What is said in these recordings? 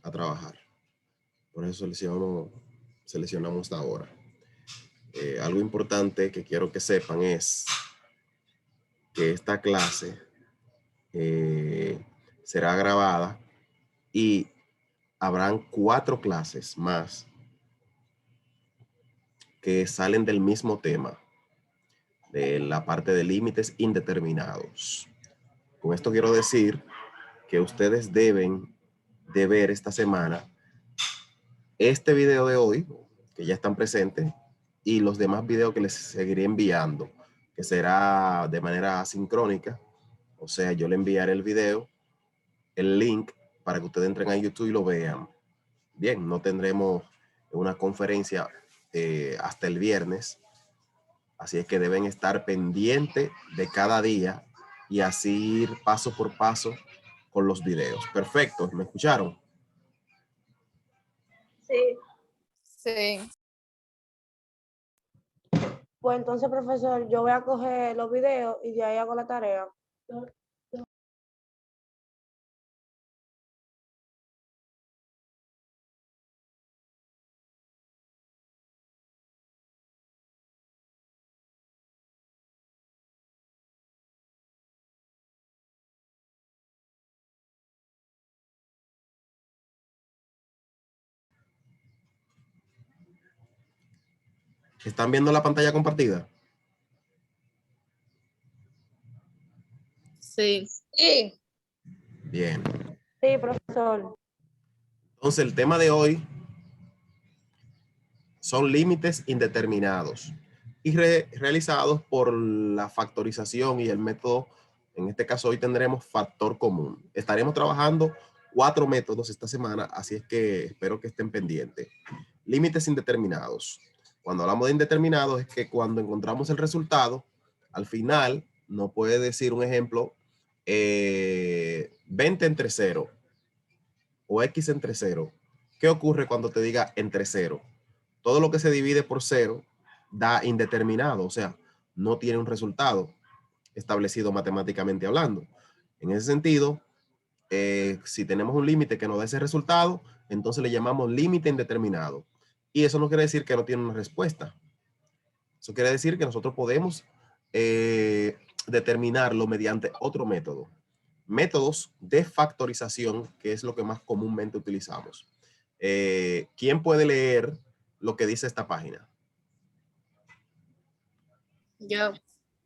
a trabajar. Por eso seleccionamos ahora. Algo importante que quiero que sepan es que esta clase será grabada y habrán 4 clases más que salen del mismo tema, de la parte de límites indeterminados. Con esto quiero decir que ustedes deben de ver esta semana este video de hoy, que ya están presentes, y los demás videos que les seguiré enviando, que será de manera asincrónica. O sea, yo le enviaré el video, el link, para que ustedes entren a YouTube y lo vean. Bien, no tendremos una conferencia hasta el viernes, así es que deben estar pendientes de cada día y así ir paso por paso con los videos. Perfecto, ¿me escucharon? Sí. Sí. Pues entonces, profesor, yo voy a coger los videos y de ahí hago la tarea. ¿Están viendo la pantalla compartida? Sí. Sí. Bien. Sí, profesor. Entonces, el tema de hoy son límites indeterminados y realizados por la factorización y el método. En este caso, hoy tendremos factor común. Estaremos trabajando 4 métodos esta semana, así es que espero que estén pendientes. Límites indeterminados. Cuando hablamos de indeterminados es que cuando encontramos el resultado, al final no puede decir un ejemplo, 20 entre 0 o x entre 0. ¿Qué ocurre cuando te diga entre 0? Todo lo que se divide por 0 da indeterminado, o sea, no tiene un resultado establecido matemáticamente hablando. En ese sentido, si tenemos un límite que nos da ese resultado, entonces le llamamos límite indeterminado. Y eso no quiere decir que no tiene una respuesta. Eso quiere decir que nosotros podemos determinarlo mediante otro método. Métodos de factorización, que es lo que más comúnmente utilizamos. ¿Quién puede leer lo que dice esta página? Yo.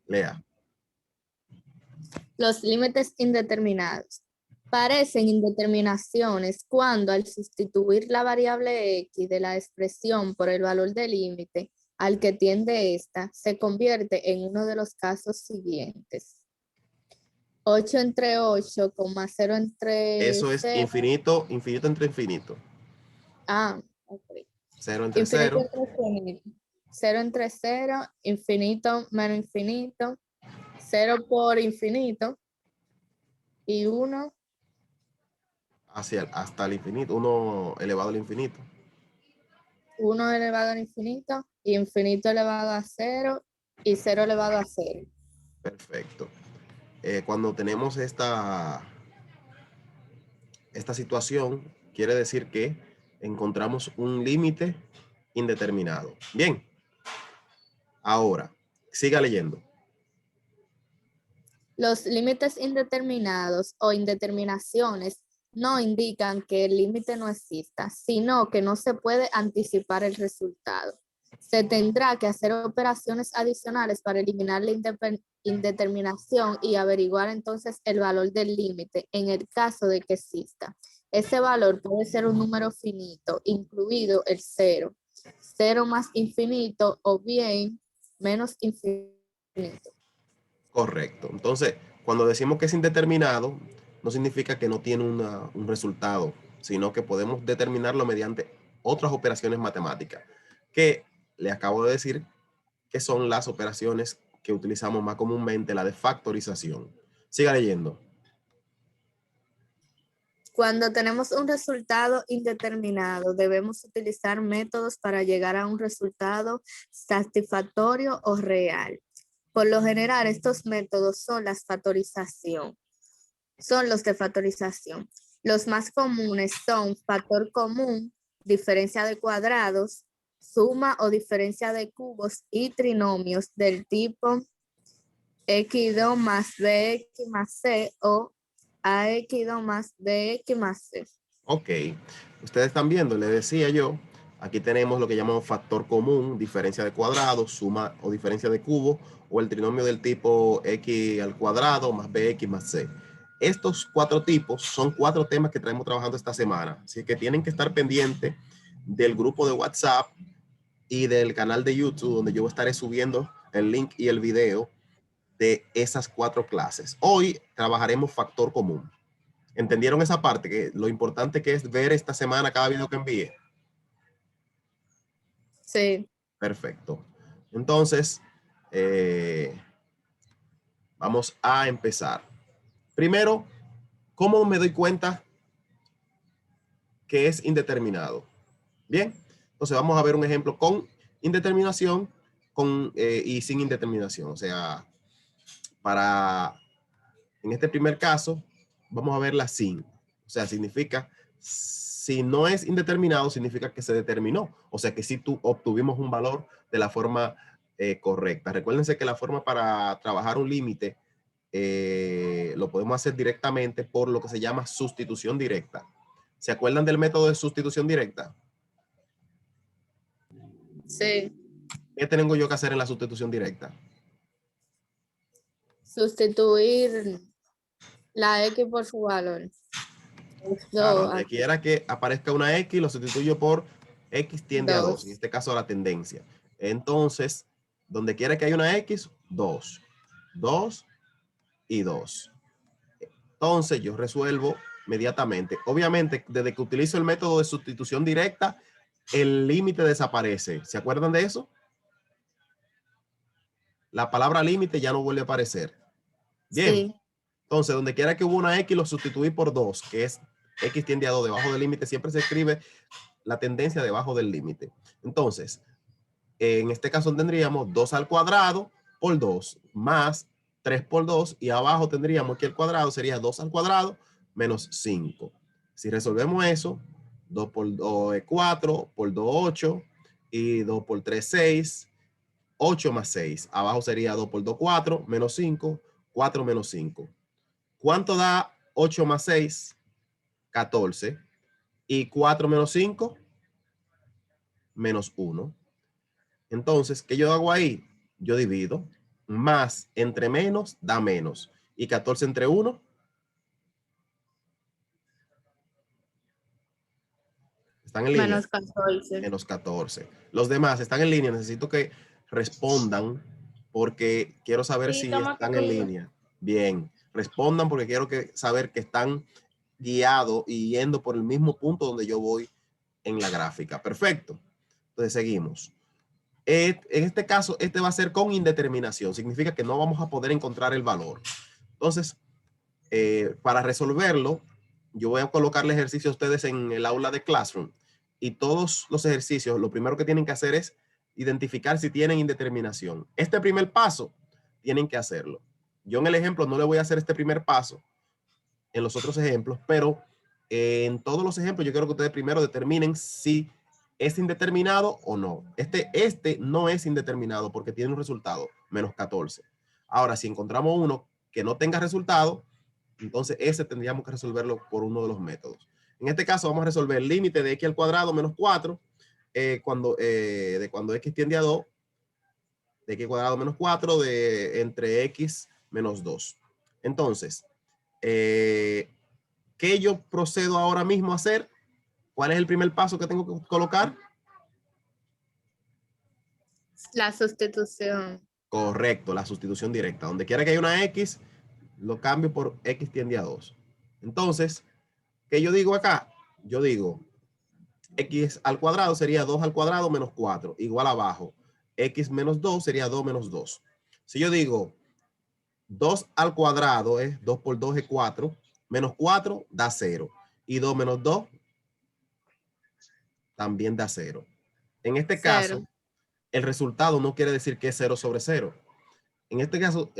Lea. Los límites indeterminados. Parecen indeterminaciones cuando al sustituir la variable x de la expresión por el valor del límite al que tiende esta, se convierte en uno de los casos siguientes. 8 entre 8, 0 entre Eso es 0. infinito, infinito entre infinito. Ah, ok. 0 entre Infinito 0. entre infinito. 0 entre 0, infinito menos infinito, 0 por infinito y 1 Hasta el infinito, 1 elevado al infinito. 1 elevado al infinito, infinito elevado a 0 y 0 elevado a 0. Perfecto. Cuando tenemos esta situación, quiere decir que encontramos un límite indeterminado. Bien. Ahora, siga leyendo. Los límites indeterminados o indeterminaciones no indican que el límite no exista, sino que no se puede anticipar el resultado. Se tendrá que hacer operaciones adicionales para eliminar la indeterminación y averiguar entonces el valor del límite en el caso de que exista. Ese valor puede ser un número finito, incluido el 0, 0 más infinito o bien menos infinito. Correcto. Entonces, cuando decimos que es indeterminado, no significa que no tiene un resultado, sino que podemos determinarlo mediante otras operaciones matemáticas, que le acabo de decir que son las operaciones que utilizamos más comúnmente, la de factorización. Siga leyendo. Cuando tenemos un resultado indeterminado, debemos utilizar métodos para llegar a un resultado satisfactorio o real. Por lo general, estos métodos son los de factorización. Los más comunes son factor común, diferencia de cuadrados, suma o diferencia de cubos y trinomios del tipo x2 más bx más c o ax2 más bx más c. Ok, ustedes están viendo, les decía yo, aquí tenemos lo que llamamos factor común, diferencia de cuadrados, suma o diferencia de cubo, o el trinomio del tipo x al cuadrado más bx más c. Estos 4 tipos son 4 temas que traemos trabajando esta semana, así que tienen que estar pendientes del grupo de WhatsApp y del canal de YouTube, donde yo estaré subiendo el link y el video de esas 4 clases. Hoy trabajaremos factor común. ¿Entendieron esa parte? Que lo importante que es ver esta semana cada video que envíe. Sí. Perfecto. Entonces, vamos a empezar. Primero, ¿cómo me doy cuenta que es indeterminado? Bien, entonces vamos a ver un ejemplo con indeterminación y sin indeterminación. O sea, en este primer caso, vamos a ver la sin. O sea, significa, si no es indeterminado, significa que se determinó. O sea, que si tú obtuvimos un valor de la forma correcta. Recuérdense que la forma para trabajar un límite lo podemos hacer directamente por lo que se llama sustitución directa. ¿Se acuerdan del método de sustitución directa? Sí. ¿Qué tengo yo que hacer en la sustitución directa? Sustituir la x por su valor. Claro, 2 donde aquí. quiera que aparezca una X, lo sustituyo por X tiende a 2. En 2. este caso, la tendencia. Entonces, donde quiera que haya una X, 2. 2 y 2. Entonces, yo resuelvo inmediatamente. Obviamente, desde que utilizo el método de sustitución directa, el límite desaparece. ¿Se acuerdan de eso? La palabra límite ya no vuelve a aparecer. Bien. Sí. Entonces, donde quiera que hubo una X, lo sustituí por 2, que es X tiende a 2. Debajo del límite siempre se escribe la tendencia debajo del límite. Entonces, en este caso tendríamos 2 al cuadrado por 2 más 3 por 2 y abajo tendríamos que el cuadrado sería 2 al cuadrado menos 5. Si resolvemos eso, 2 por 2 es 4, por 2 8 y 2 por 3 6, 8 más 6. Abajo sería 2 por 2 4 menos 5, 4 menos 5. ¿Cuánto da 8 más 6? 14. Y 4 menos 5, menos 1. Entonces, ¿qué yo hago ahí? Yo divido. Más entre menos da menos. Y 14 entre 1. ¿Están en línea? Menos 14. Menos 14. Los demás están en línea. Necesito que respondan porque quiero saber Sí, si toma están en captura. línea. Bien. Respondan porque quiero saber que están guiados y yendo por el mismo punto donde yo voy en la gráfica. Perfecto. Entonces seguimos. En este caso, este va a ser con indeterminación. Significa que no vamos a poder encontrar el valor. Entonces, para resolverlo, yo voy a colocarle ejercicio a ustedes en el aula de Classroom. Y todos los ejercicios, lo primero que tienen que hacer es identificar si tienen indeterminación. Este primer paso, tienen que hacerlo. Yo en el ejemplo no le voy a hacer este primer paso en los otros ejemplos, pero en todos los ejemplos yo quiero que ustedes primero determinen si es indeterminado o no. Este no es indeterminado porque tiene un resultado, menos 14. Ahora, si encontramos uno que no tenga resultado, entonces ese tendríamos que resolverlo por uno de los métodos. En este caso vamos a resolver el límite de x al cuadrado menos 4 de cuando x tiende a 2, de x cuadrado menos 4 entre x menos 2. Entonces, ¿qué yo procedo ahora mismo a hacer? ¿Cuál es el primer paso que tengo que colocar? La sustitución. Correcto, la sustitución directa. Donde quiera que haya una X, lo cambio por X tiende a 2. Entonces, ¿qué yo digo acá? Yo digo, X al cuadrado sería 2 al cuadrado menos 4, igual abajo. X menos 2 sería 2 menos 2. Si yo digo 2 al cuadrado es 2 por 2 es 4, menos 4 da 0. Y 2 menos 2 también da 0. En este 0. caso, el resultado no quiere decir que es 0 sobre 0. En este caso,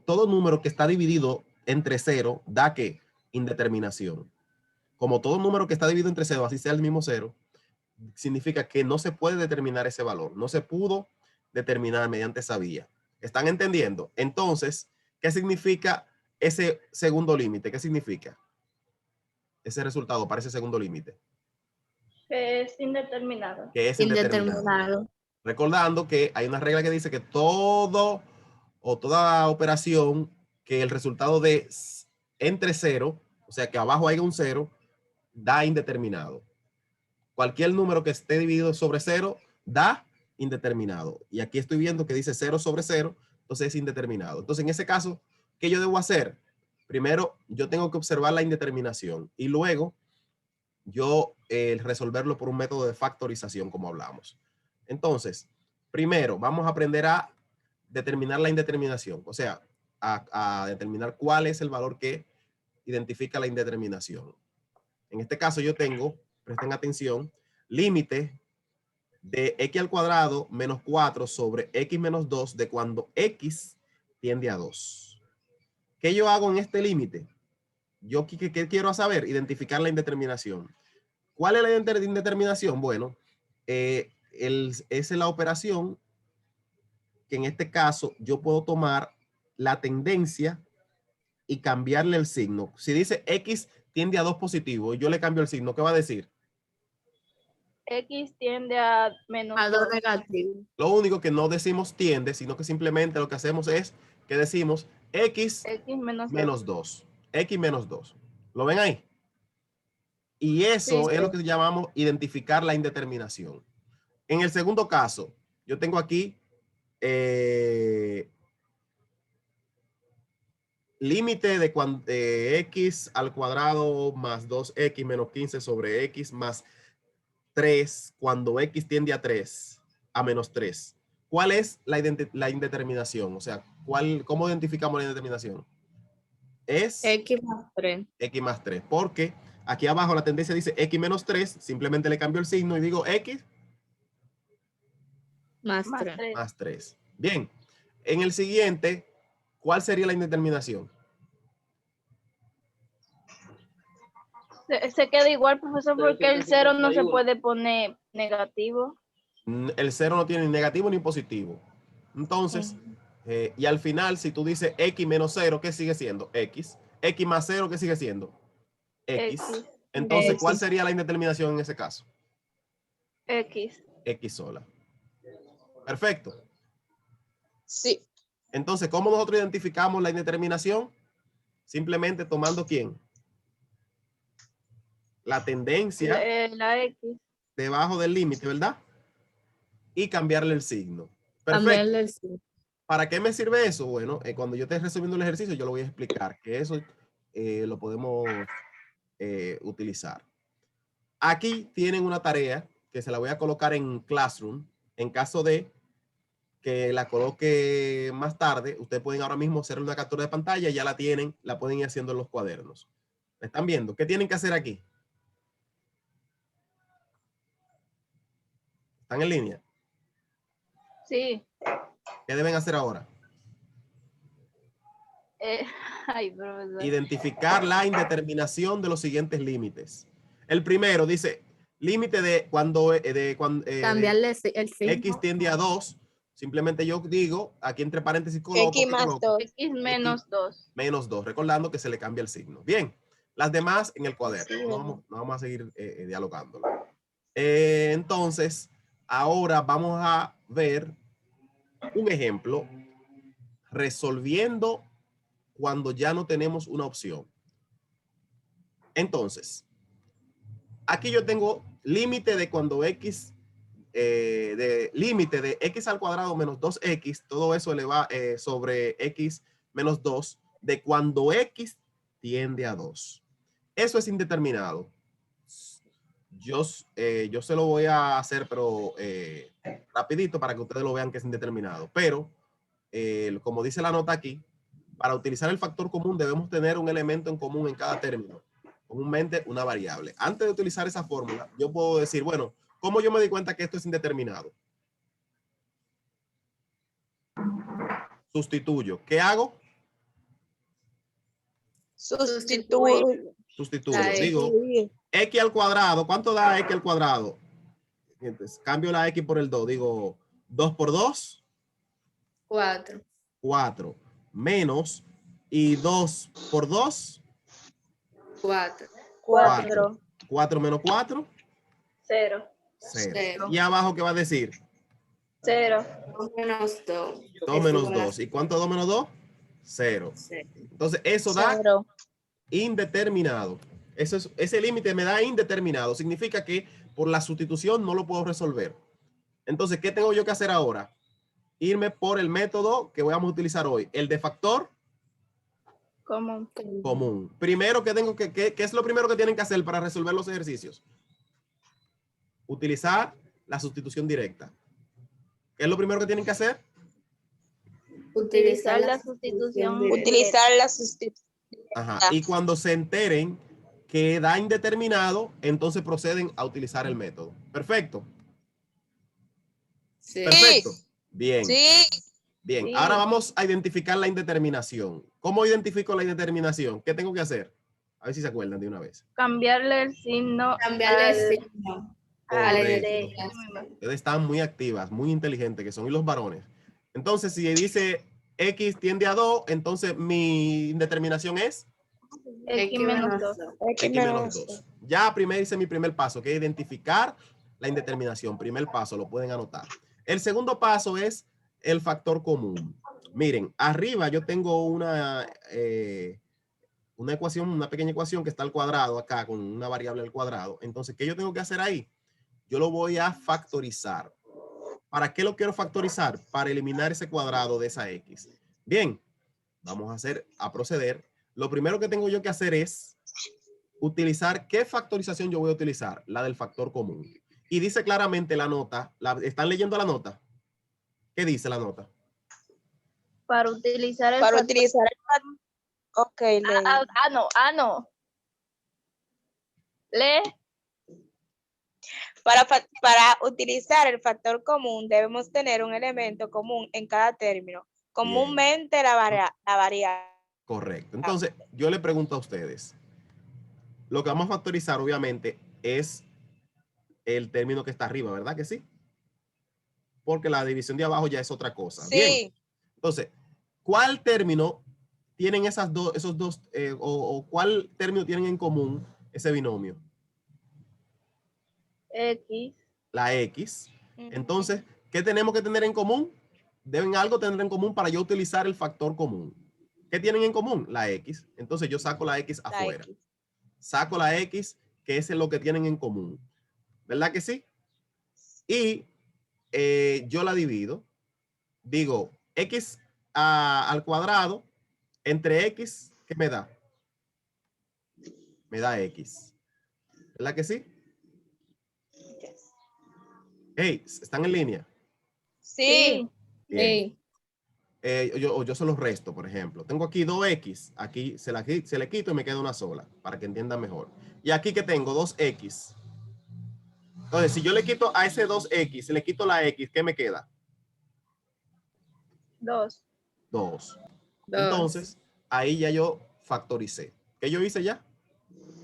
todo número que está dividido entre 0 da que indeterminación. como todo número que está dividido entre 0, así sea el mismo 0, significa que no se puede determinar ese valor. No se pudo determinar mediante esa vía. ¿Están entendiendo? Entonces, ¿qué significa ese segundo límite? ¿Qué significa ese resultado para ese segundo límite? Que es indeterminado. Que es indeterminado. Indeterminado. Recordando que hay una regla que dice que todo o toda operación que el resultado de entre 0, o sea que abajo haya un 0, da indeterminado. Cualquier número que esté dividido sobre 0 da indeterminado. Y aquí estoy viendo que dice 0 sobre 0, entonces es indeterminado. Entonces, en ese caso, ¿qué yo debo hacer? Primero, yo tengo que observar la indeterminación y luego yo resolverlo por un método de factorización, como hablamos. Entonces, primero, vamos a aprender a determinar la indeterminación, o sea, a determinar cuál es el valor que identifica la indeterminación. En este caso yo tengo, presten atención, límite de x al cuadrado menos 4 sobre x menos 2 de cuando x tiende a 2. ¿Qué yo hago en este límite? Yo ¿qué quiero saber? Identificar la indeterminación. ¿Cuál es la indeterminación? Bueno, es la operación que en este caso yo puedo tomar la tendencia y cambiarle el signo. Si dice x tiende a 2 positivo y yo le cambio el signo, ¿qué va a decir? X tiende a menos A 2 2. negativo. Lo único que no decimos tiende, sino que simplemente lo que hacemos es que decimos x X menos menos 2. X menos 2. ¿Lo ven ahí? Y eso Sí, es sí. lo que llamamos identificar la indeterminación. En el segundo caso, yo tengo aquí límite de x al cuadrado más 2x menos 15 sobre x más 3 cuando x tiende a 3, a menos 3. ¿Cuál es la indeterminación? O sea, ¿cómo identificamos la indeterminación? Es X más 3. x más 3, porque aquí abajo la tendencia dice x menos 3, simplemente le cambio el signo y digo x Más Más 3. 3. más 3. Bien, en el siguiente, ¿cuál sería la indeterminación? Se queda igual, profesor, porque el 0 no se puede poner negativo. El 0 no tiene ni negativo ni positivo. Entonces, y al final, si tú dices x menos 0, ¿qué sigue siendo? X. X más 0, ¿qué sigue siendo? X. Entonces, ¿cuál sería la indeterminación en ese caso? X. X sola. Perfecto. Sí. Entonces, ¿cómo nosotros identificamos la indeterminación? Simplemente tomando ¿quién? La tendencia La X. debajo del límite, ¿verdad? Y cambiarle el signo. Perfecto. Cambiarle el signo. ¿Para qué me sirve eso? Bueno, cuando yo esté resumiendo el ejercicio, yo lo voy a explicar, que eso lo podemos utilizar. Aquí tienen una tarea que se la voy a colocar en Classroom. En caso de que la coloque más tarde, ustedes pueden ahora mismo hacer una captura de pantalla, ya la tienen, la pueden ir haciendo en los cuadernos. ¿Me están viendo? ¿Qué tienen que hacer aquí? ¿Están en línea? Sí. ¿Qué deben hacer ahora? Ay, profesor. Identificar la indeterminación de los siguientes límites. El primero dice, límite de cuando Cambiarle el signo. x tiende a 2, simplemente yo digo, aquí entre paréntesis coloco, X más 2. X menos 2. menos 2, recordando que se le cambia el signo. Bien, las demás en el cuaderno, Sí, no vamos a seguir dialogando. Entonces, ahora vamos a ver un ejemplo resolviendo cuando ya no tenemos una opción. Entonces, aquí yo tengo límite de cuando x, de límite de x al cuadrado menos 2x, todo eso eleva sobre x menos 2, de cuando x tiende a 2. Eso es indeterminado. Yo se lo voy a hacer, pero rapidito para que ustedes lo vean que es indeterminado. Pero, como dice la nota aquí, para utilizar el factor común debemos tener un elemento en común en cada término, comúnmente una variable. Antes de utilizar esa fórmula, yo puedo decir, bueno, ¿cómo yo me di cuenta que esto es indeterminado? Sustituyo. ¿Qué hago? Sustituir. Sustituyo. La Digo, x al cuadrado. ¿Cuánto da x al cuadrado? Entonces, cambio la x por el 2. Digo, 2 por 2. 4. 4. Menos. Y 2 por 2. 4. 4. 4 menos 4. 0. 0. ¿Y abajo qué va a decir? 0. 2 menos 2. 2 menos 2. ¿Y cuánto es 2 menos 2? 0. 0. Entonces, eso da 0. indeterminado. Ese límite me da indeterminado. Significa que por la sustitución no lo puedo resolver. Entonces, ¿qué tengo yo que hacer ahora? Irme por el método que vamos a utilizar hoy. El de factor común. Primero, ¿qué es lo primero que tienen que hacer para resolver los ejercicios? Utilizar la sustitución directa. ¿Qué es lo primero que tienen que hacer? Utilizar la sustitución. Utilizar la sustitución. Ajá. Y cuando se enteren que da indeterminado, entonces proceden a utilizar el método. Perfecto. Sí. Perfecto. Bien. Sí. Bien. Sí. Ahora vamos a identificar la indeterminación. ¿Cómo identifico la indeterminación? ¿Qué tengo que hacer? A ver si se acuerdan de una vez. Cambiarle el signo Cambiarle el al, signo. al Correcto. de- Ustedes están muy activas, muy inteligentes que son, y los varones. Entonces, si dice X tiende a 2, entonces mi indeterminación es X menos 2. X menos 2. Ya hice mi primer paso, que es identificar la indeterminación. Primer paso, lo pueden anotar. El segundo paso es el factor común. Miren, arriba yo tengo una ecuación, una pequeña ecuación que está al cuadrado acá con una variable al cuadrado. Entonces, ¿qué yo tengo que hacer ahí? Yo lo voy a factorizar. ¿Para qué lo quiero factorizar? Para eliminar ese cuadrado de esa X. Bien, vamos a proceder. Lo primero que tengo yo que hacer es utilizar, ¿qué factorización yo voy a utilizar? La del factor común. Y dice claramente la nota, ¿están leyendo la nota? ¿Qué dice la nota? Para utilizar el Para factor- utilizar el factor. Ok, no. Lee. Para utilizar el factor común debemos tener un elemento común en cada término. Comúnmente la variable. Correcto. Entonces, yo le pregunto a ustedes, lo que vamos a factorizar obviamente es el término que está arriba, ¿verdad que sí? Porque la división de abajo ya es otra cosa. Sí. Bien. Entonces, ¿cuál término tienen esos dos, o cuál término tienen en común ese binomio? X. La X. Entonces, ¿qué tenemos que tener en común? Deben algo tener en común para yo utilizar el factor común. ¿Qué tienen en común? La X. Entonces, yo saco la X afuera. X. Saco la X, que es lo que tienen en común. ¿Verdad que sí? Y yo la divido. Digo, X al cuadrado entre X, ¿qué me da? Me da X. ¿Verdad que sí? Hey, ¿están en línea? Sí. Bien. Yo se los resto, por ejemplo. Tengo aquí 2X. Aquí se le quito y me queda una sola, para que entiendan mejor. Y aquí que tengo 2X. Entonces, si yo le quito a ese 2X, le quito la X, ¿qué me queda? 2. 2. Entonces, ahí ya yo factoricé. ¿Qué yo hice ya?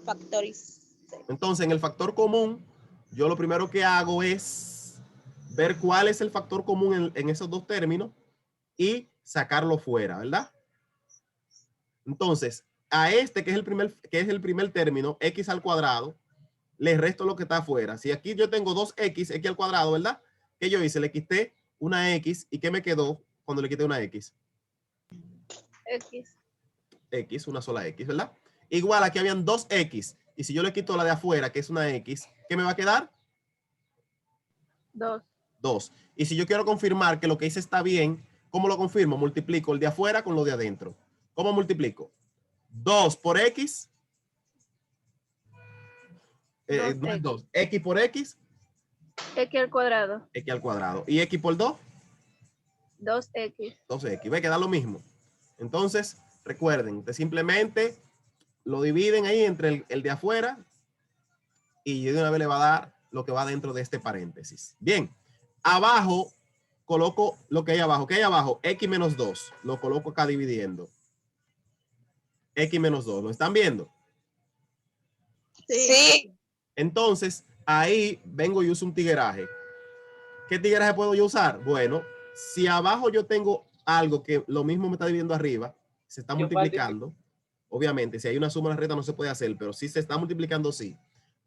Factorice. Entonces, en el factor común, yo lo primero que hago es ver cuál es el factor común en esos dos términos y sacarlo fuera, ¿verdad? Entonces, a este que es el primer término, X al cuadrado, le resto lo que está afuera. Si aquí yo tengo 2X, X al cuadrado, ¿verdad? ¿Qué yo hice? Le quité una X y ¿qué me quedó cuando le quité una X? X. X, una sola X, ¿verdad? Igual aquí habían 2X. Y si yo le quito la de afuera, que es una X, ¿qué me va a quedar? 2. 2. Y si yo quiero confirmar que lo que hice está bien, ¿cómo lo confirmo? Multiplico el de afuera con lo de adentro. ¿Cómo multiplico? 2 por X. No es 2. X por X. X al cuadrado. X al cuadrado. ¿Y X por 2? 2X. 2X. Ve que da lo mismo. Entonces, recuerden, usted simplemente lo dividen ahí entre el de afuera y de una vez le va a dar lo que va dentro de este paréntesis. Bien, abajo coloco lo que hay abajo. ¿Qué hay abajo? X menos 2. Lo coloco acá dividiendo. X menos 2. ¿Lo están viendo? Sí. Entonces, ahí vengo y uso un tigueraje. ¿Qué tigueraje puedo yo usar? Bueno, si abajo yo tengo algo que lo mismo me está dividiendo arriba, se está multiplicando. Obviamente, si hay una suma en la recta no se puede hacer, pero si se está multiplicando, sí.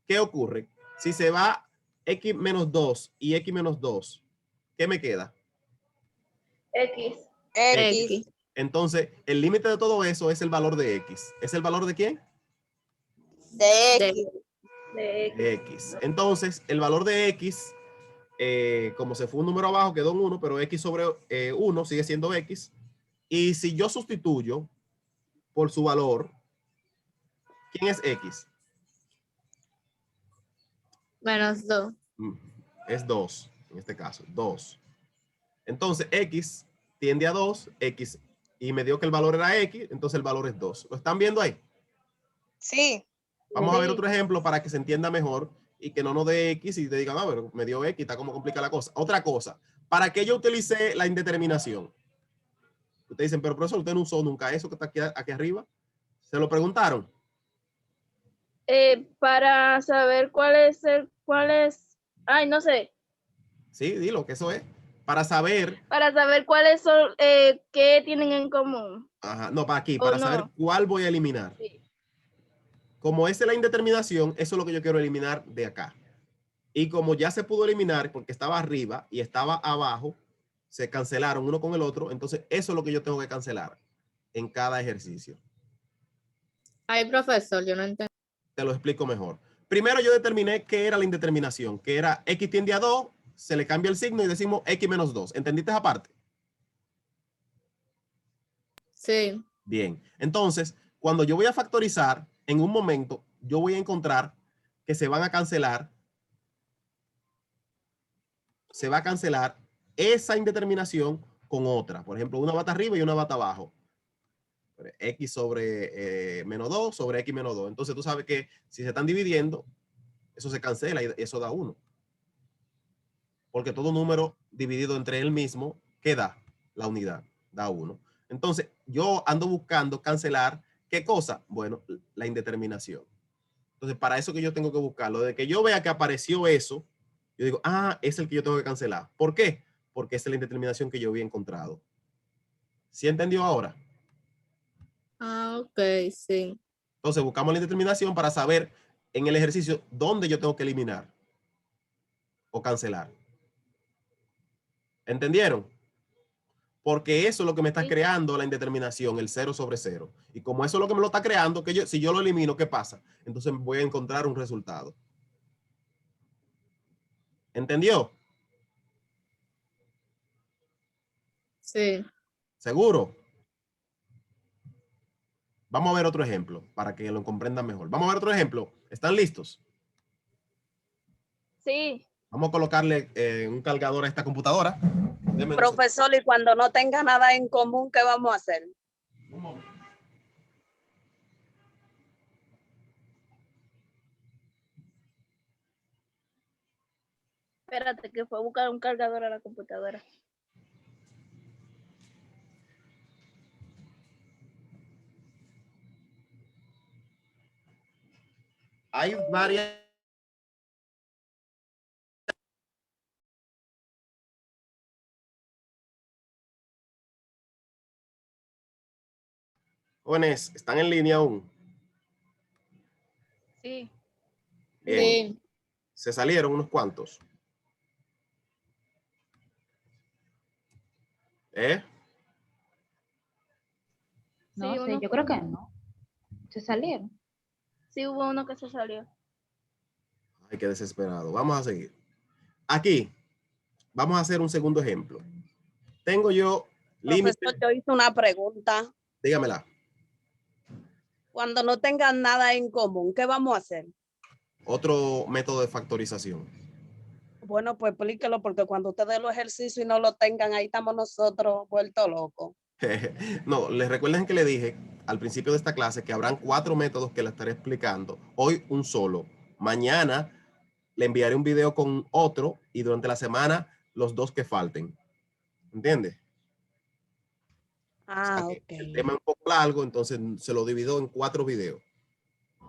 ¿Qué ocurre? Si se va x menos 2 y x menos 2, ¿qué me queda? X. X. Entonces, el límite de todo eso es el valor de x. ¿Es el valor de quién? De De- X. De X. De x. Entonces, el valor de x, como se fue un número abajo, quedó en 1, pero x sobre 1 sigue siendo x. Y si yo sustituyo por su valor, ¿quién es x? Menos 2. Es 2, en este caso, 2. Entonces, x tiende a 2, x, y me dio que el valor era x, entonces el valor es 2. ¿Lo están viendo ahí? Sí. Vamos a ver Sí. otro ejemplo para que se entienda mejor y que no nos dé x y te digan, ah, pero me dio x, está como complica la cosa. Otra cosa, ¿para qué yo utilicé la indeterminación? Ustedes dicen, pero profesor, usted no usó nunca eso que está aquí arriba. ¿Se lo preguntaron? Para saber cuál es, ay, no sé, Sí, dilo, que eso es. Para saber, para saber cuáles son, qué tienen en común. ajá, no, para aquí, ¿O para no? saber cuál voy a eliminar. Sí. Como esa es la indeterminación, eso es lo que yo quiero eliminar de acá. Y como ya se pudo eliminar porque estaba arriba y estaba abajo, se cancelaron uno con el otro, entonces eso es lo que yo tengo que cancelar en cada ejercicio. Ay, profesor, yo no entiendo. Te lo explico mejor. Primero yo determiné qué era la indeterminación, que era x tiende a 2, se le cambia el signo y decimos x menos 2. ¿Entendiste esa parte? Sí. Bien. Entonces, cuando yo voy a factorizar, en un momento yo voy a encontrar que se van a cancelar, se va a cancelar esa indeterminación con otra. Por ejemplo, una bata arriba y una bata abajo. X sobre menos 2 sobre x menos 2. Entonces tú sabes que si se están dividiendo, eso se cancela y eso da 1. Porque todo número dividido entre el mismo, ¿qué da? La unidad, da 1. Entonces yo ando buscando cancelar, ¿qué cosa? Bueno, la indeterminación. Entonces para eso que yo tengo que buscarlo, desde que yo vea que apareció eso, yo digo, ah, es el que yo tengo que cancelar. ¿Por qué? Porque esa es la indeterminación que yo había encontrado. ¿Sí entendió ahora? Ah, ok, sí. Entonces buscamos la indeterminación para saber en el ejercicio dónde yo tengo que eliminar o cancelar. ¿Entendieron? Porque eso es lo que me está Sí. creando la indeterminación, el 0 sobre 0. Y como eso es lo que me lo está creando, que yo, si yo lo elimino, ¿qué pasa? Entonces voy a encontrar un resultado. ¿Entendió? Sí. ¿Seguro? Vamos a ver otro ejemplo para que lo comprendan mejor. Vamos a ver otro ejemplo. ¿Están listos? Sí. Vamos a colocarle un cargador a esta computadora. Denme dos Profesor, y cuando no tenga nada en común, ¿qué vamos a hacer? un momento. Espérate, que fue a buscar un cargador a la computadora. Hay varias. Jóvenes, ¿están en línea aún? Sí. Bien. Sí. Se salieron unos cuantos. ¿Eh? Sí, No sé, uno yo fue. creo que no. Se salieron. Sí, hubo uno que se salió. Ay, qué desesperado. Vamos a seguir. Aquí, vamos a hacer un segundo ejemplo. Tengo yo límite. Profesor, yo hice una pregunta. Dígamela. Cuando no tengan nada en común, ¿qué vamos a hacer? Otro método de factorización. Bueno, pues explíquelo, porque cuando ustedes los ejercicios y no lo tengan, ahí estamos nosotros vueltos locos. No, les recuerden que le dije al principio de esta clase que habrán 4 métodos que le estaré explicando. Hoy un solo. Mañana le enviaré un video con otro y durante la semana los 2 que falten. ¿Entiendes? O sea Ah, que ok. el tema es un poco largo, entonces se lo divido en 4 videos.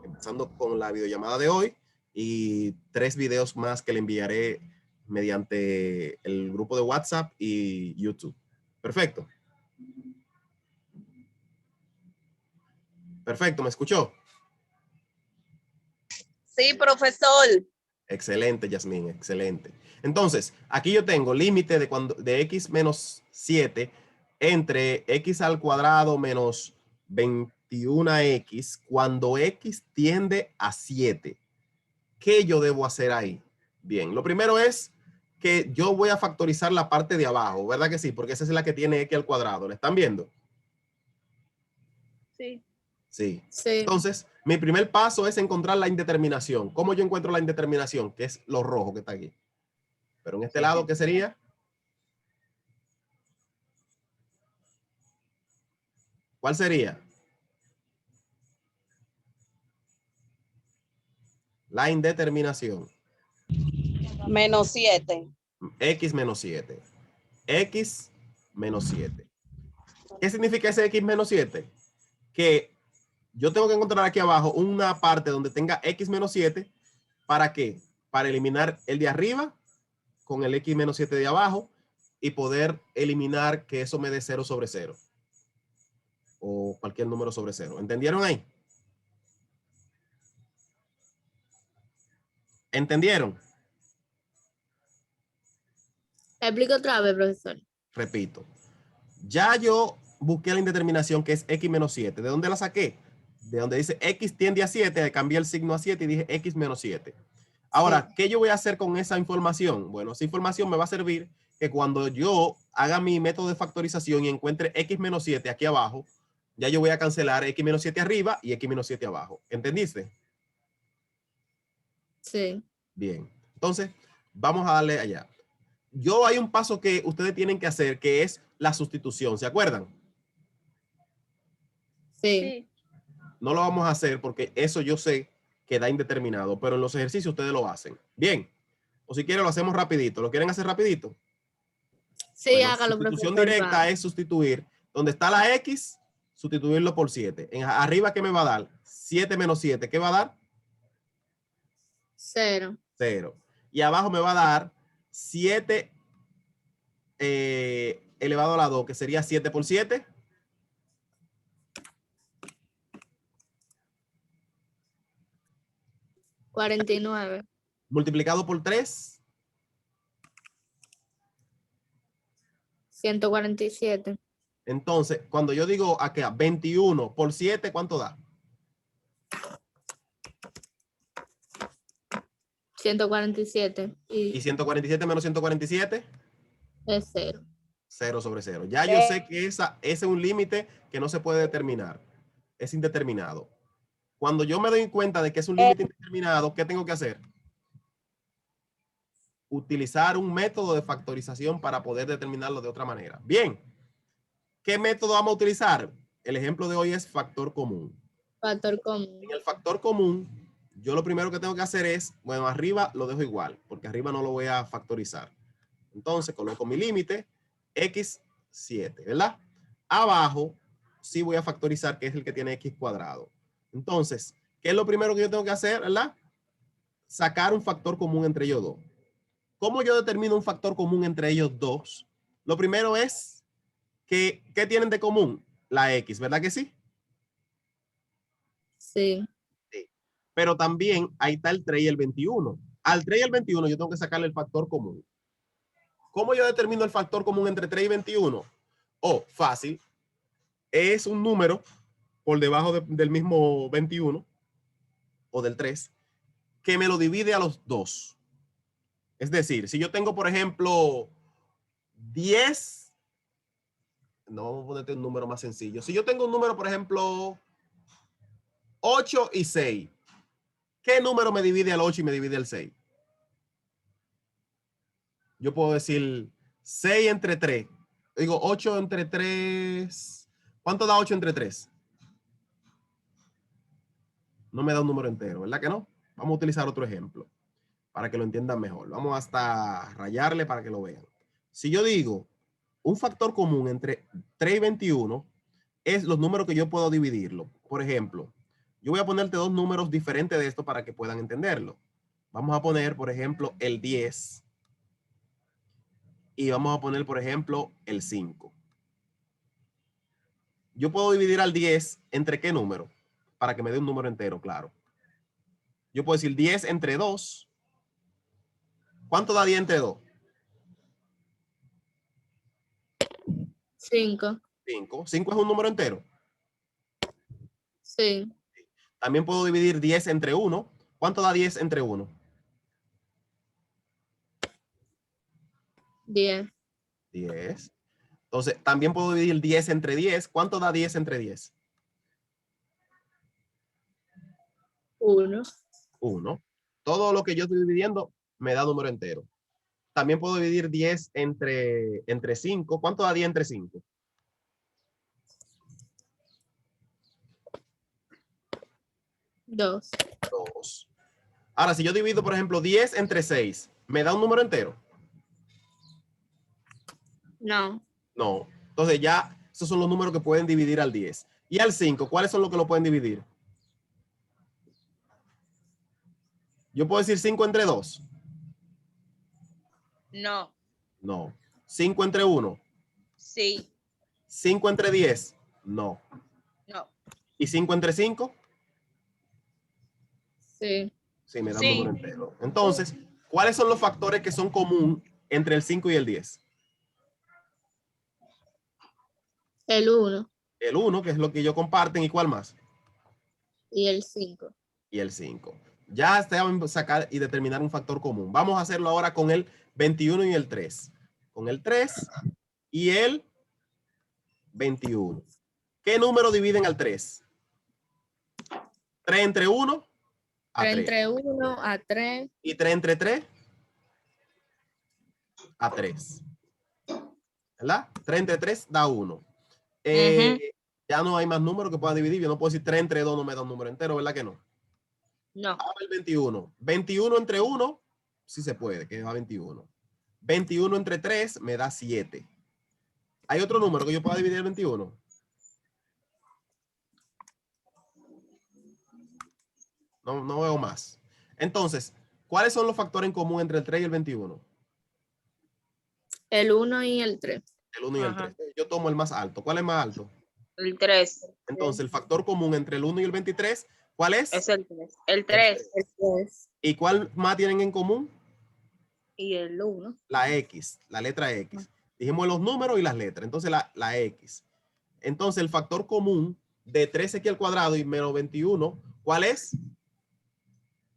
empezando con la videollamada de hoy y 3 videos más que le enviaré mediante el grupo de WhatsApp y YouTube. Perfecto. Perfecto, ¿me escuchó? Sí, profesor. Excelente, Yasmín, excelente. Entonces, aquí yo tengo límite de x menos 7 entre x al cuadrado menos 21x cuando x tiende a 7. ¿Qué yo debo hacer ahí? Bien, lo primero es que yo voy a factorizar la parte de abajo, ¿verdad que sí? Porque esa es la que tiene x al cuadrado. ¿Le están viendo? Sí. Sí. Sí. Entonces, mi primer paso es encontrar la indeterminación. ¿Cómo yo encuentro la indeterminación? Que es lo rojo que está aquí. Pero en este lado, ¿qué sería? ¿Cuál sería? La indeterminación. Menos 7. X menos 7. X menos 7. ¿Qué significa ese X menos 7? Que yo tengo que encontrar aquí abajo una parte donde tenga X menos 7. ¿Para qué? Para eliminar el de arriba con el X menos 7 de abajo y poder eliminar que eso me dé 0 sobre 0. O cualquier número sobre 0. ¿Entendieron ahí? ¿Entendieron? Explico otra vez, profesor. Repito. Ya yo busqué la indeterminación que es X menos 7. ¿De dónde la saqué? De donde dice X tiende a 7, cambié el signo a 7 y dije X menos 7. Ahora, ¿qué yo voy a hacer con esa información? Bueno, esa información me va a servir que cuando yo haga mi método de factorización y encuentre X menos 7 aquí abajo, ya yo voy a cancelar X menos 7 arriba y X menos 7 abajo. ¿Entendiste? Sí. Bien. Entonces, vamos a darle allá. Hay un paso que ustedes tienen que hacer que es la sustitución. ¿Se acuerdan? Sí. Sí. No lo vamos a hacer porque eso yo sé que da indeterminado, pero en los ejercicios ustedes lo hacen. Bien. O si quieren lo hacemos rapidito. ¿Lo quieren hacer rapidito? Sí, Bueno, hágalo, sustitución profesor. directa Va. es sustituir. Donde está la X, sustituirlo por 7. Arriba, ¿qué me va a dar? 7 menos 7. ¿Qué va a dar? 0. 0. Y abajo me va a dar 7 elevado a la 2, que sería 7 por 7. $49. Multiplicado por 3. 147. Entonces, cuando yo digo acá 21 por 7, ¿cuánto da? 147. Y Y 147 menos 147, es 0. 0 sobre 0. Ya yo sé que ese es un límite que no se puede determinar. Es indeterminado. Cuando yo me doy cuenta de que es un límite indeterminado, ¿qué tengo que hacer? Utilizar un método de factorización para poder determinarlo de otra manera. Bien. ¿Qué método vamos a utilizar? El ejemplo de hoy es factor común. Factor común. En el factor común, yo lo primero que tengo que hacer es, bueno, arriba lo dejo igual, porque arriba no lo voy a factorizar. Entonces, coloco mi límite, x7, ¿verdad? Abajo, sí voy a factorizar, que es el que tiene x cuadrado. Entonces, ¿qué es lo primero que yo tengo que hacer, verdad? Sacar un factor común entre ellos dos. ¿Cómo yo determino un factor común entre ellos dos? Lo primero es que, ¿qué tienen de común? La x, ¿verdad que sí? Sí. Sí. Pero también ahí está el 3 y el 21. Al 3 y el 21 yo tengo que sacarle el factor común. ¿Cómo yo determino el factor común entre 3 y 21? Fácil. Es un número por debajo del mismo 21 o del 3 que me lo divide a los dos. Es decir, si yo tengo, por ejemplo, 10, no, vamos a ponerte un número más sencillo. Si yo tengo un número, por ejemplo, 8 y 6, ¿qué número me divide al 8 y me divide al 6? Yo puedo decir 6 entre 3. Digo 8 entre 3. ¿Cuánto da 8 entre 3? No me da un número entero, ¿verdad que no? Vamos a utilizar otro ejemplo para que lo entiendan mejor. Vamos hasta rayarle para que lo vean. Si yo digo un factor común entre 3 y 21 es los números que yo puedo dividirlo. Por ejemplo, Yo voy a ponerte dos números diferentes de esto para que puedan entenderlo. Vamos a poner, por ejemplo, el 10 y vamos a poner, por ejemplo, el 5. Yo puedo dividir al 10 entre qué número, para que me dé un número entero, claro. Yo puedo decir 10 entre 2. ¿Cuánto da 10 entre 2? 5. 5. 5 es un número entero. Sí. También puedo dividir 10 entre 1. ¿Cuánto da 10 entre 1? 10. 10. Entonces, también puedo dividir 10 entre 10. ¿Cuánto da 10 entre 10? 1. 1. Todo lo que yo estoy dividiendo me da número entero. También puedo dividir 10 entre 5. ¿Cuánto da 10 entre 5? 2. 2. Ahora, si yo divido, por ejemplo, 10 entre 6, ¿me da un número entero? No. No. Entonces ya, esos son los números que pueden dividir al 10. Y al 5, ¿cuáles son los que lo pueden dividir? Yo puedo decir 5 entre 2. No. No. 5 entre 1. Sí. 5 entre 10. No. No. ¿Y 5 entre 5? Sí. Sí, me da un Sí. número entero. Entonces, ¿cuáles son los factores que son común entre el 5 y el 10? El 1 El 1, que es lo que ellos comparten, ¿y cuál más? y el 5. Y el 5. Ya saben sacar y determinar un factor común. Vamos a hacerlo ahora con el 21 y el 3. Con el 3 y el 21. ¿Qué número dividen al 3? 3 entre 1 a 3. Entre 1 a 3. Y 3 entre 3 a 3. ¿Verdad? 3 entre 3 da 1. Ya no hay más números que pueda dividir. Yo no puedo decir 3 entre 2 no me da un número entero, ¿verdad que no? No. Ahora el 21. 21 entre 1, sí se puede, que da 21. 21 entre 3 me da 7. ¿Hay otro número que yo pueda dividir el 21? No veo más. Entonces, ¿cuáles son los factores en común entre el 3 y el 21? El 1 y el 3. El 1 y el 3. Yo tomo el más alto. ¿Cuál es más alto? El 3. Entonces, el factor común entre el 1 y el 23, ¿cuál es? Es el 3. El El 3. El 3 ¿Y cuál más tienen en común? y el 1. La X, la letra X. Dijimos los números y las letras. Entonces, la X. Entonces, el factor común de 3x al cuadrado y menos 21, ¿cuál es?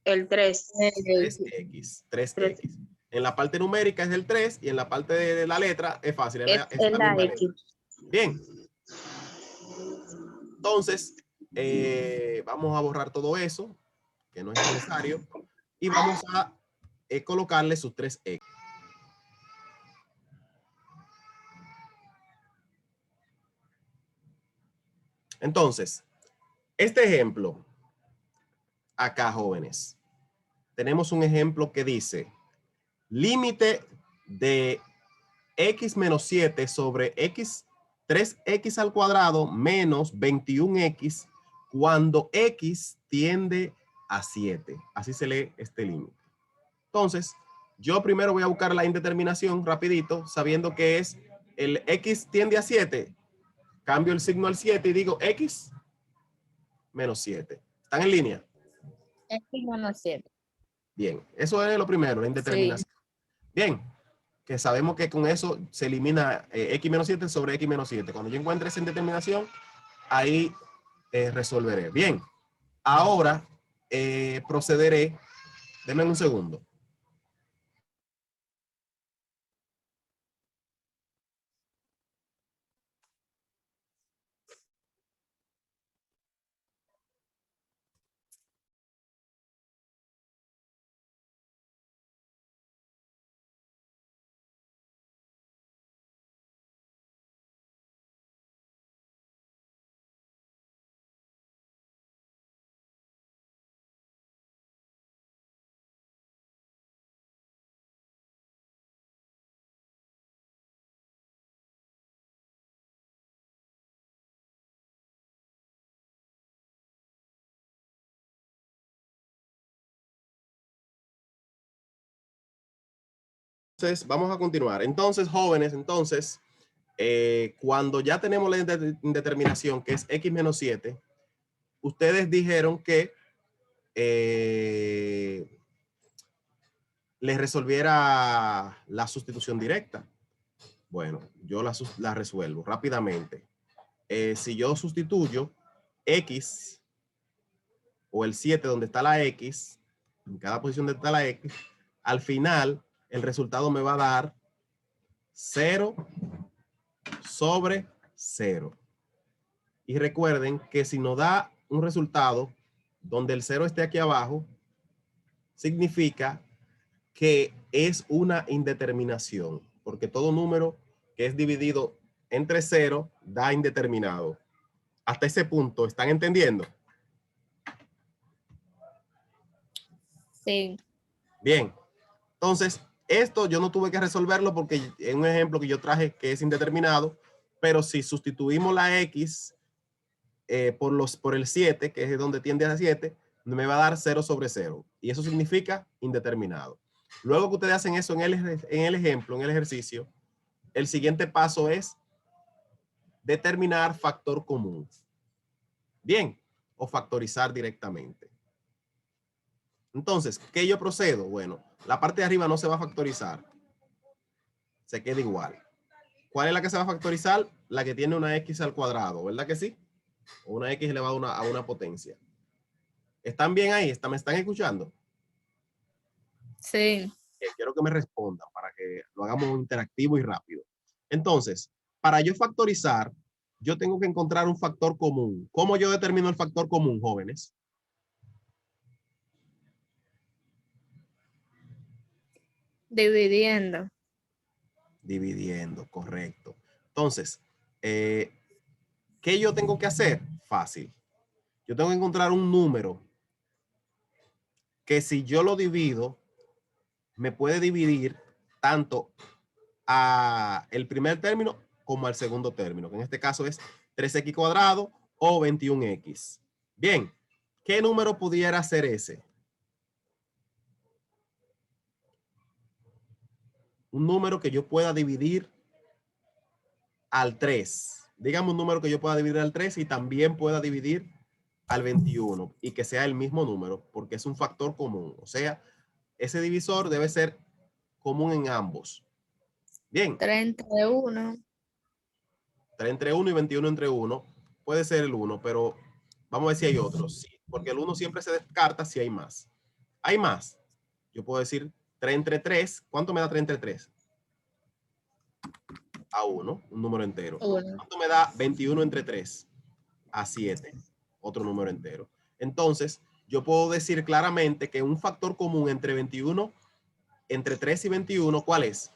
El 3. 3x. 3x. En la parte numérica es el 3 y en la parte de la letra es fácil. Es la la misma X. letra. Bien. Entonces, vamos a borrar todo eso, que no es necesario, y vamos a colocarle sus 3x. Entonces, este ejemplo, acá, jóvenes, tenemos un ejemplo que dice, límite de x menos 7 sobre x, 3x al cuadrado menos 21x cuando x tiende a 7. Así se lee este límite. Entonces, yo primero voy a buscar la indeterminación rapidito, sabiendo que es el x tiende a 7. Cambio el signo al 7 y digo x menos 7. ¿Están en línea? X menos 7. Bien, eso es lo primero, la Sí. indeterminación. Bien, que sabemos que con eso se elimina x menos 7 sobre x menos 7. Cuando yo encuentre esa indeterminación, ahí resolveré. Bien, ahora procederé, denme un segundo. Entonces, vamos a continuar. Entonces, jóvenes, cuando ya tenemos la indeterminación, que es x menos 7, ustedes dijeron que les resolviera la sustitución directa. Bueno, yo la resuelvo rápidamente. Si yo sustituyo x o el 7 donde está la x, en cada posición donde está la x, al final el resultado me va a dar 0 sobre 0. Y recuerden que si nos da un resultado donde el 0 esté aquí abajo, significa que es una indeterminación, porque todo número que es dividido entre 0 da indeterminado. Hasta ese punto, ¿están entendiendo? Sí. Bien. Entonces, esto yo no tuve que resolverlo porque es un ejemplo que yo traje que es indeterminado, pero si sustituimos la x por el 7, que es donde tiende a 7, me va a dar 0 sobre 0. Y eso significa indeterminado. Luego que ustedes hacen eso en el ejemplo, en el ejercicio, el siguiente paso es determinar factor común. Bien, o factorizar directamente. Entonces, ¿qué yo procedo? Bueno, la parte de arriba no se va a factorizar. Se queda igual. ¿Cuál es la que se va a factorizar? La que tiene una x al cuadrado, ¿verdad que sí? O una x elevado a una potencia. ¿Están bien ahí? ¿Me están escuchando? Sí. Quiero que me respondan para que lo hagamos interactivo y rápido. Entonces, para yo factorizar, yo tengo que encontrar un factor común. ¿Cómo yo determino el factor común, jóvenes? Dividiendo. Dividiendo, correcto. Entonces, ¿qué yo tengo que hacer? Fácil. Yo tengo que encontrar un número que si yo lo divido, me puede dividir tanto a el primer término como al segundo término, que en este caso es 3x cuadrado o 21x. Bien, ¿qué número pudiera ser ese? Un número que yo pueda dividir al 3. Dígame un número que yo pueda dividir al 3 y también pueda dividir al 21 y que sea el mismo número porque es un factor común. O sea, ese divisor debe ser común en ambos. Bien. 3 entre 1. 3 entre 1 y 21 entre 1. Puede ser el 1, pero vamos a ver si hay otros. Sí, porque el 1 siempre se descarta si hay más. ¿Hay más? Yo puedo decir 3 entre 3. ¿Cuánto me da 3 entre 3? A 1, un número entero. 1. ¿Cuánto me da 21 entre 3? A 7, otro número entero. Entonces, yo puedo decir claramente que un factor común entre 21, entre 3 y 21, ¿cuál es?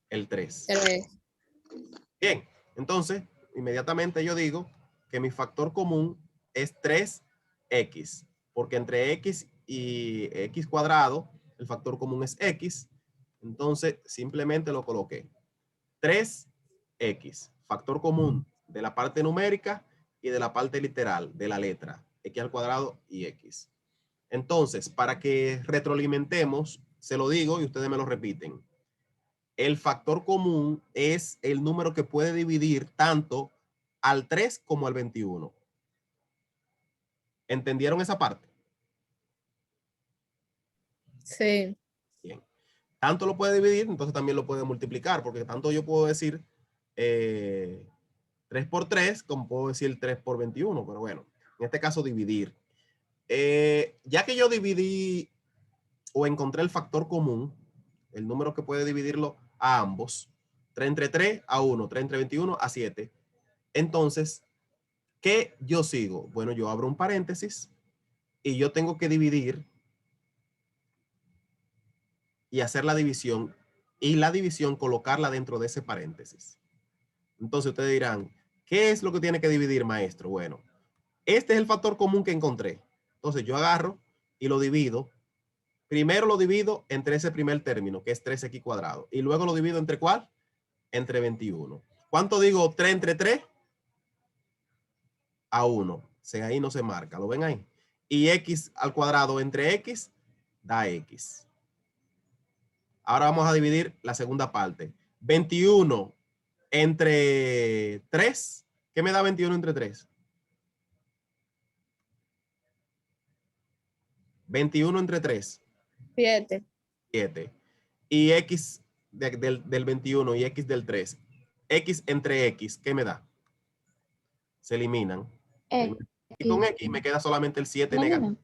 El 3. 3. Bien, entonces, inmediatamente yo digo que mi factor común es 3x, porque entre x y x cuadrado, el factor común es x. Entonces, simplemente lo coloqué. 3x, factor común de la parte numérica y de la parte literal de la letra, x al cuadrado y x. Entonces, para que retroalimentemos, se lo digo y ustedes me lo repiten. El factor común es el número que puede dividir tanto al 3 como al 21. ¿Entendieron esa parte? Sí. Bien. Tanto lo puede dividir, entonces también lo puede multiplicar, porque tanto yo puedo decir 3 por 3 como puedo decir 3 por 21, pero bueno, en este caso dividir. Ya que yo dividí o encontré el factor común, el número que puede dividirlo a ambos, 3 entre 3 a 1, 3 entre 21 a 7. Entonces, ¿qué yo sigo? Bueno, yo abro un paréntesis y yo tengo que dividir y hacer la división y la división colocarla dentro de ese paréntesis. Entonces ustedes dirán, ¿qué es lo que tiene que dividir, maestro? Bueno, este es el factor común que encontré. Entonces yo agarro y lo divido. Primero lo divido entre ese primer término, que es 3x cuadrado. Y luego lo divido entre ¿cuál? Entre 21. ¿Cuánto digo 3 entre 3? A 1. O sea, ahí no se marca. ¿Lo ven ahí? Y x al cuadrado entre x da x. Ahora vamos a dividir la segunda parte. 21 entre 3. ¿Qué me da 21 entre 3? 21 entre 3. 7. 7. Y x del 21 y x del 3. X entre x, ¿qué me da? Se eliminan. Y con x me queda solamente el 7 negativo.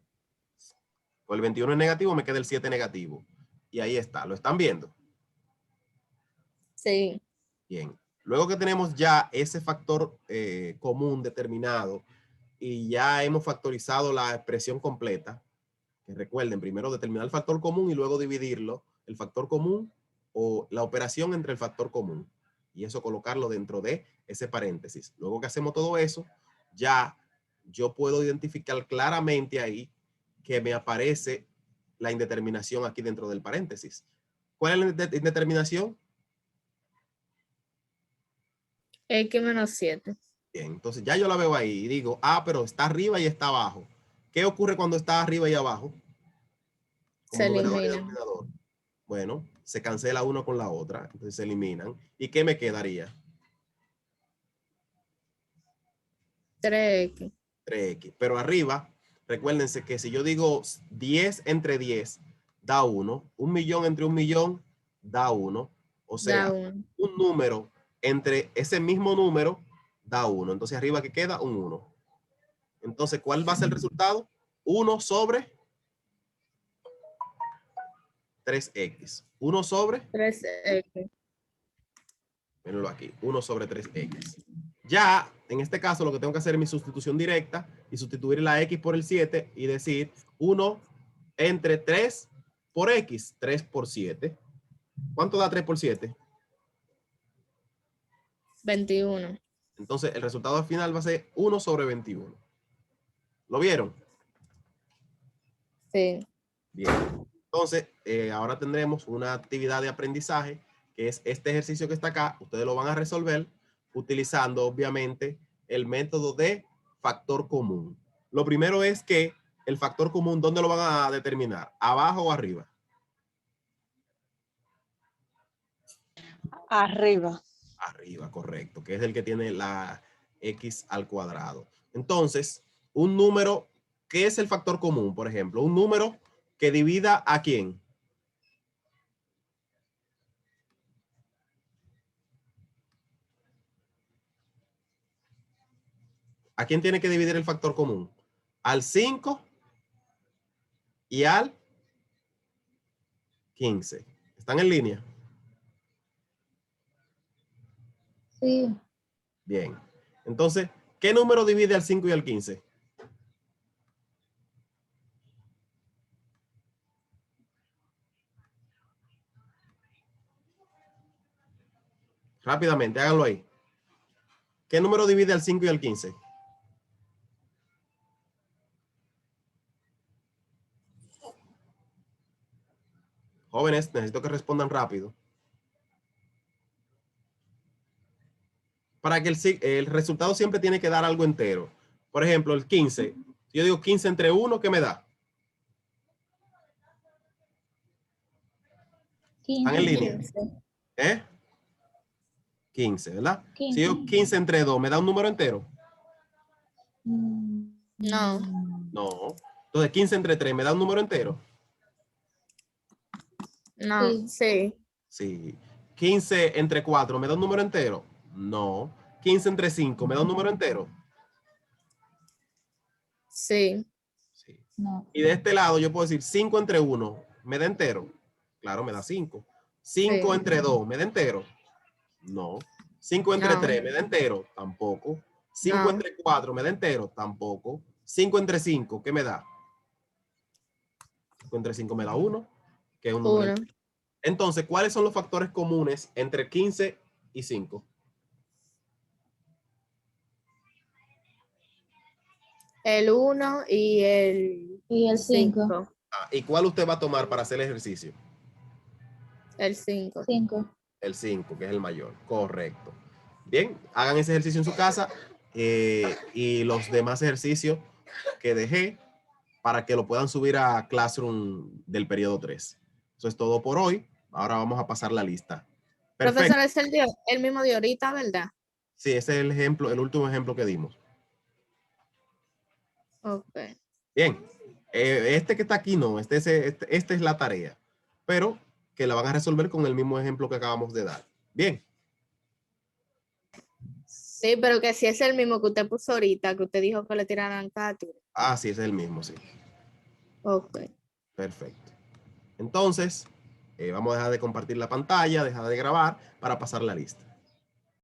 Con el 21 es negativo, me queda el 7 negativo. Y ahí está. ¿Lo están viendo? Sí. Bien. Luego que tenemos ya ese factor común determinado y ya hemos factorizado la expresión completa, que recuerden, primero determinar el factor común y luego dividirlo, el factor común o la operación entre el factor común. Y eso colocarlo dentro de ese paréntesis. Luego que hacemos todo eso, ya yo puedo identificar claramente ahí que me aparece la indeterminación aquí dentro del paréntesis. ¿Cuál es la indeterminación? X menos 7. Bien, entonces ya yo la veo ahí y digo, pero está arriba y está abajo. ¿Qué ocurre cuando está arriba y abajo? Se Numerador y eliminan. denominador. Bueno, se cancela uno con la otra, entonces se eliminan. ¿Y qué me quedaría? 3X. 3x. Pero arriba, recuérdense que si yo digo 10 entre 10 da 1, 1.000.000 entre 1.000.000 da 1. O sea, Da 1. un número entre ese mismo número da 1. Entonces arriba que queda un 1. Entonces, ¿cuál va a ser el resultado? 1 sobre 3x. 1 sobre 3X. Mírenlo aquí, 1 sobre 3x. Ya, en este caso, lo que tengo que hacer es mi sustitución directa y sustituir la x por el 7 y decir 1 entre 3 por x, 3 por 7. ¿Cuánto da 3 por 7? 21. Entonces, el resultado final va a ser 1 sobre 21. ¿Lo vieron? Sí. Bien. Entonces, ahora tendremos una actividad de aprendizaje, que es este ejercicio que está acá. Ustedes lo van a resolver utilizando, obviamente, el método de factor común. Lo primero es que el factor común, ¿dónde lo van a determinar? ¿Abajo o arriba? Arriba. Arriba, correcto, que es el que tiene la x al cuadrado. Entonces, un número, ¿qué es el factor común? Por ejemplo, un número que divida ¿a quién? ¿A quién tiene que dividir el factor común? Al 5 y al 15. ¿Están en línea? Sí. Bien. Entonces, ¿qué número divide al 5 y al 15? Rápidamente, háganlo ahí. ¿Qué número divide al 5 y al 15? Jóvenes, necesito que respondan rápido. Para que el resultado siempre tiene que dar algo entero. Por ejemplo, el 15. Si yo digo 15 entre 1, ¿qué me da? ¿Están en línea? 15. 15, ¿verdad? 15. Si yo 15 entre 2, ¿me da un número entero? No. No. Entonces, 15 entre 3, ¿me da un número entero? No. Sí. Sí. Sí. 15 entre 4, ¿me da un número entero? No. 15 entre 5, ¿me da un número entero? Sí. Sí. No. Y de este lado yo puedo decir 5 entre 1, ¿me da entero? Claro, me da 5. 5 Sí. entre 2, ¿me da entero? No. 5 entre No. 3, ¿me da entero? Tampoco. 5 No. entre 4, ¿me da entero? Tampoco. 5 entre 5, ¿qué me da? 5 entre 5 me da 1, que es un número 1. entero. Entonces, ¿cuáles son los factores comunes entre 15 y 5? El 1 y el Y el 5. 5. ¿Y cuál usted va a tomar para hacer el ejercicio? El 5. 5. El 5, que es el mayor. Correcto. Bien, hagan ese ejercicio en su casa y los demás ejercicios que dejé para que lo puedan subir a Classroom del periodo 3. Eso es todo por hoy. Ahora vamos a pasar la lista. Profesor, Perfecto. es el mismo de ahorita, ¿verdad? Sí, ese es el ejemplo, el último ejemplo que dimos. Ok. Bien. Este que está aquí no, esta es la tarea, pero que la van a resolver con el mismo ejemplo que acabamos de dar. Bien. Sí, pero que si es el mismo que usted puso ahorita, que usted dijo que le tiraran cátedra. Ah, sí, ese es el mismo, sí. Ok. Perfecto. Entonces, vamos a dejar de compartir la pantalla, dejar de grabar para pasar la lista.